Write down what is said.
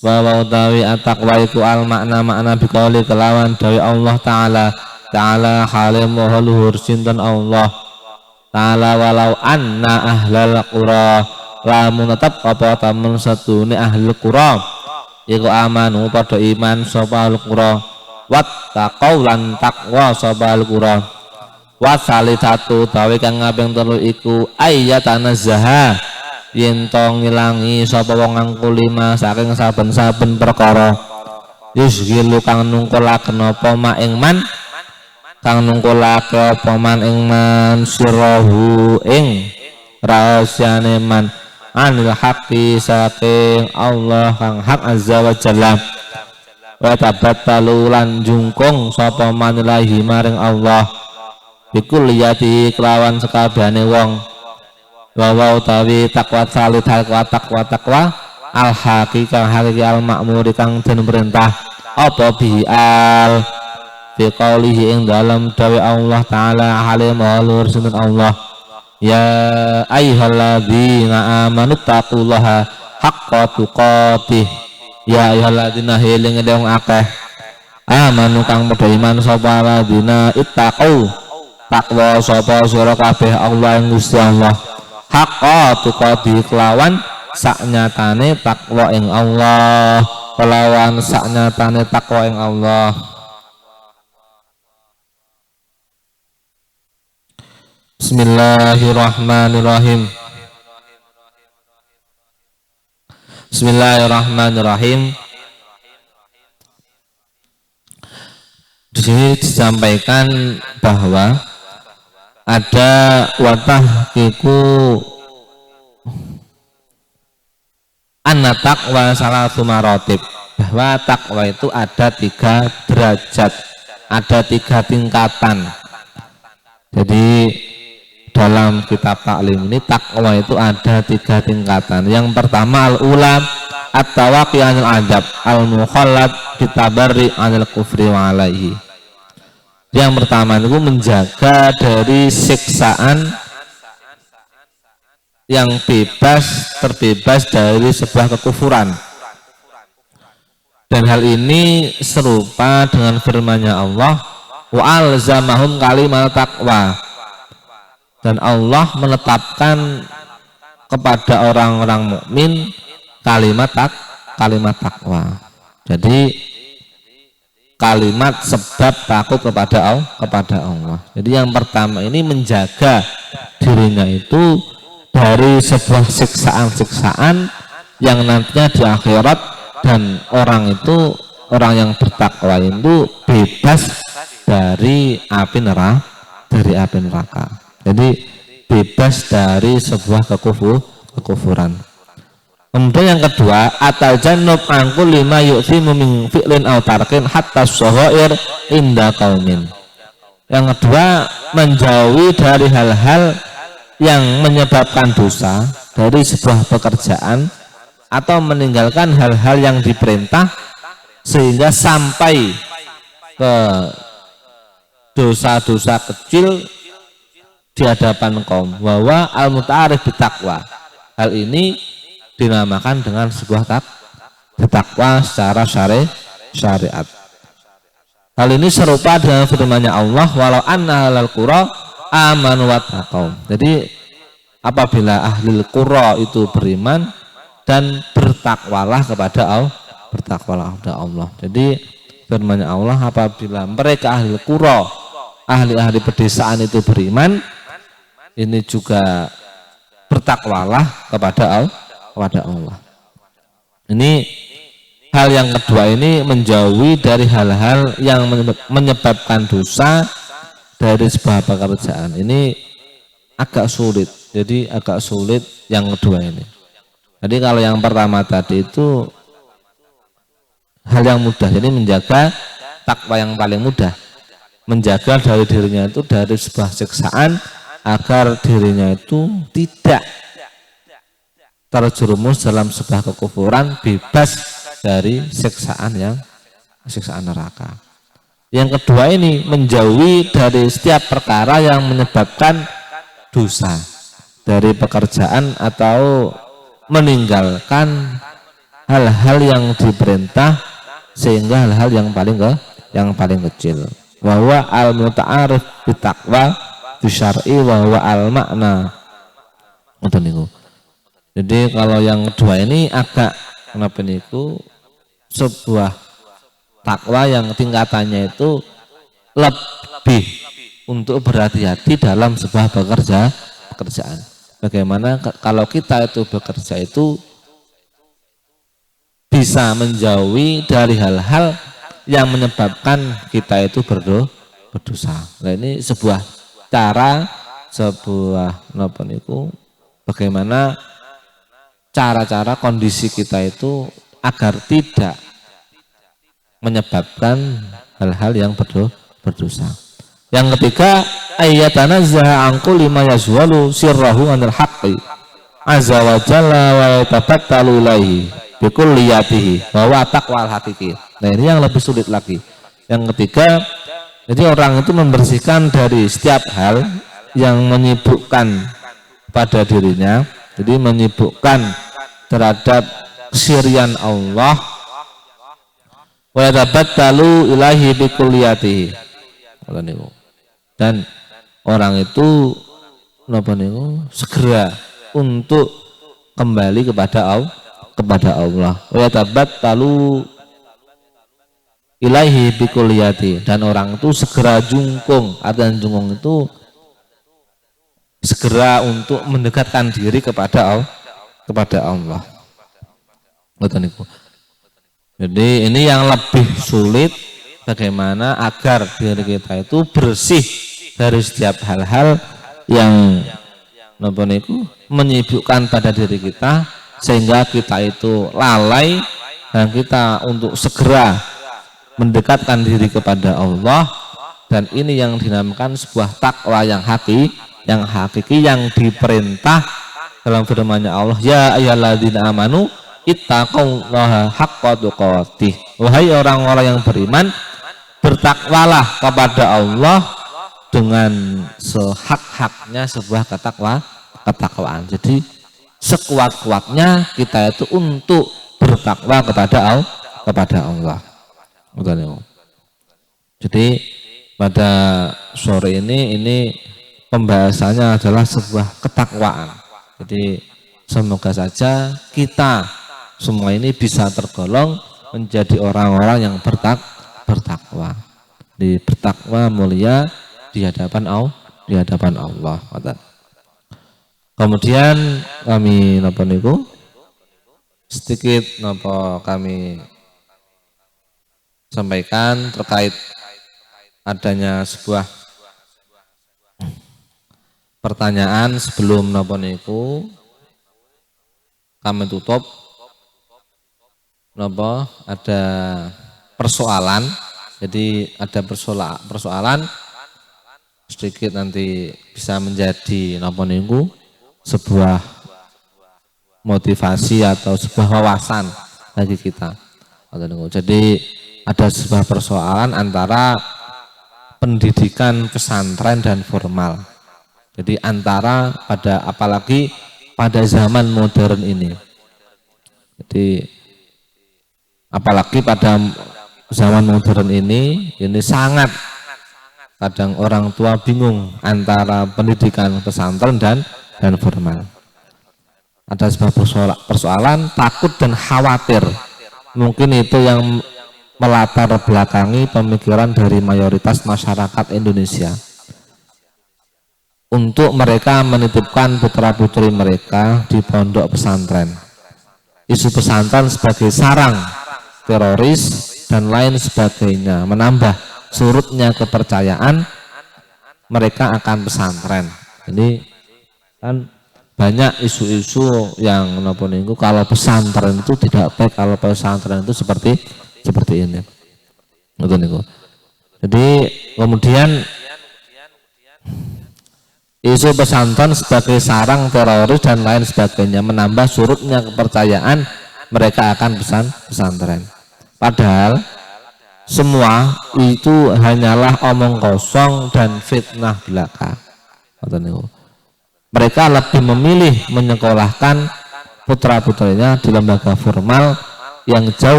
wa utawi at-taqwa iku al makna biqauli kelawan dawi Allah Ta'ala halim wa luhur sinten Allah Ta'ala walau anna ahlal qura lamun tetap apa tamun satune ahlul qura iku amanu padha iman sapa ahlul qura wattaqau lan taqwa sapa ahlul qura wasalisatu tawi kang ngabeng telu iku ayyatanazzaha yen to ngilangi sapa wong angkulima saking saben-saben perkara yusgilu kang nungkulaken apa ma ing man kang nungkulake apa man ing man sirahu ing rahasyane man anil haqqi saking Allah kang hak azza wa jalla wa tabattalu lan jungkung sapa man ilahi maring Allah bikul yati kelawan sekabehane wong wa utawi takwa salit takwa al haqiqah hakiki al makmur kang den perintah apa bi al fi qaulihi ing dalam dawe Allah Ta'ala halim alur sunat Allah ya ayyuhalladzina amanu taqullaha haqqa tuqatih ya ayyuhalladzina heling wong akeh amanu kang padha iman sapa ladina ittaqu takwa sapa sira kabeh Allah ing Gusti Allah haqqa tuqatih kelawan saknyatane takwa ing Allah kelawan saknyatane takwa ing Allah. Bismillahirrahmanirrahim. Bismillahirrahmanirrahim. Di sini disampaikan bahwa ada watahqiqu anna taqwa salatu maratib, bahwa takwa itu ada 3 derajat, ada 3 tingkatan. Jadi dalam kitab taklim ini takwa itu ada 3 tingkatan. Yang pertama al-ula at-tawaqi 'anil adab al-mukhallad bitabarri 'anil kufri wa alaihi. Yang pertama itu menjaga dari siksaan yang terbebas dari sebuah kekufuran. Dan hal ini serupa dengan firman-Nya Allah, wa alzamahum kalimat taqwa. Dan Allah menetapkan kepada orang-orang mukmin kalimat takwa. Jadi kalimat sebab takut kepada Allah. Jadi yang pertama ini menjaga dirinya itu dari sebuah siksaan-siksaan yang nantinya di akhirat, dan orang yang bertakwa itu bebas dari api neraka. Jadi bebas dari sebuah kekufuran. Kemudian yang kedua, atajannub an kulli ma yu'thimu min fi'lin aw tarkin hatta shaghair inda qaumin. Yang kedua, menjauhi dari hal-hal yang menyebabkan dosa dari sebuah pekerjaan atau meninggalkan hal-hal yang diperintah sehingga sampai ke dosa-dosa kecil di hadapan kaum. Bahwa al-muta'arif bitaqwa, hal ini dinamakan dengan sebuah takwa secara syariat. Hal ini serupa dengan firman-Nya Allah, walau anna ahlal qura amanu wattaqau. Jadi apabila ahli qura itu beriman dan bertakwalah kepada Allah. Jadi firman-Nya Allah, apabila mereka ahli qura, ahli-ahli pedesaan itu beriman, ini juga bertakwalah kepada Allah. Ini hal yang kedua, ini menjauhi dari hal-hal yang menyebabkan dosa dari sebuah pekerjaan. Ini agak sulit. Jadi agak sulit yang kedua ini. Jadi kalau yang pertama tadi itu hal yang mudah. Jadi menjaga takwa yang paling mudah, menjaga dari dirinya itu dari sebuah siksaan agar dirinya itu tidak terjerumus dalam sebuah kekufuran, bebas dari siksaan neraka. Yang kedua ini menjauhi dari setiap perkara yang menyebabkan dosa dari pekerjaan atau meninggalkan hal-hal yang diperintah sehingga hal-hal yang paling kecil. Wa huwa al muta'arif bitaqwa bisyar'i wa huwa al makna. Ngoten niku. Jadi kalau yang kedua ini agak kenapa niku sebuah takwa yang tingkatannya itu lebih untuk berhati-hati dalam sebuah pekerjaan. Bagaimana kalau kita itu bekerja itu bisa menjauhi dari hal-hal yang menyebabkan kita itu berdosa. Nah, ini sebuah cara, sebuah napa niku bagaimana cara-cara kondisi kita itu agar tidak menyebabkan hal-hal yang berdosa. Yang ketiga, ayyatanazzaha an kulli ma yazwalu sirrahu anil haqqi azza wa jalla wa yatabattalu ilaihi bikulliyatihi bahwa taqwal hakiki. Nah, ini yang lebih sulit lagi. Yang ketiga, jadi orang itu membersihkan dari setiap hal yang menyibukkan pada dirinya, jadi menyibukkan terhadap kesirian Allah wa yatabattalu ilaihi bikulliyatihi. Dan orang itu segera untuk kembali kepada Allah. Wa yatabattalu ilaihi bikulliyati, dan orang itu segera jungkung. Artian jungkung itu segera untuk mendekatkan diri kepada Allah. Jadi ini yang lebih sulit, bagaimana agar diri kita itu bersih dari setiap hal-hal yang menyibukkan pada diri kita sehingga kita itu lalai dan kita untuk segera mendekatkan diri kepada Allah. Dan ini yang dinamakan sebuah takwa yang hakiki yang diperintah dalam firman-Nya Allah, ya ayyuhalladzina amanu ittaqullaha haqqa tuqatih. Wahai orang-orang yang beriman, bertakwalah kepada Allah dengan sehak-haknya sebuah ketakwaan. Jadi sekuat-kuatnya kita itu untuk bertakwa kepada Allah. Jadi pada sore ini pembahasannya adalah sebuah ketakwaan. Jadi semoga saja kita semua ini bisa tergolong menjadi orang-orang yang bertakwa. Bertakwa mulia di hadapan Allah. Kemudian kami sedikit kami sampaikan terkait adanya sebuah pertanyaan sebelum kami tutup. Ada persoalan, jadi ada persoalan sedikit nanti bisa menjadi sebuah motivasi atau sebuah wawasan bagi kita. Jadi ada sebuah persoalan antara pendidikan pesantren dan formal. Jadi apalagi pada zaman modern ini. Jadi apalagi pada zaman modern ini sangat kadang orang tua bingung antara pendidikan pesantren dan formal. Ada sebuah persoalan takut dan khawatir. Mungkin itu yang melatar belakangi pemikiran dari mayoritas masyarakat Indonesia untuk mereka menitipkan putra-putri mereka di pondok pesantren. Isu pesantren sebagai sarang teroris dan lain sebagainya menambah surutnya kepercayaan mereka akan pesantren. Ini kan banyak isu-isu yang kalau pesantren itu tidak baik, kalau pesantren itu seperti ini. Jadi kemudian isu pesantren sebagai sarang teroris dan lain sebagainya menambah surutnya kepercayaan mereka akan pesantren. Padahal semua itu hanyalah omong kosong dan fitnah belaka. Mereka lebih memilih menyekolahkan putra-putrinya di lembaga formal yang jauh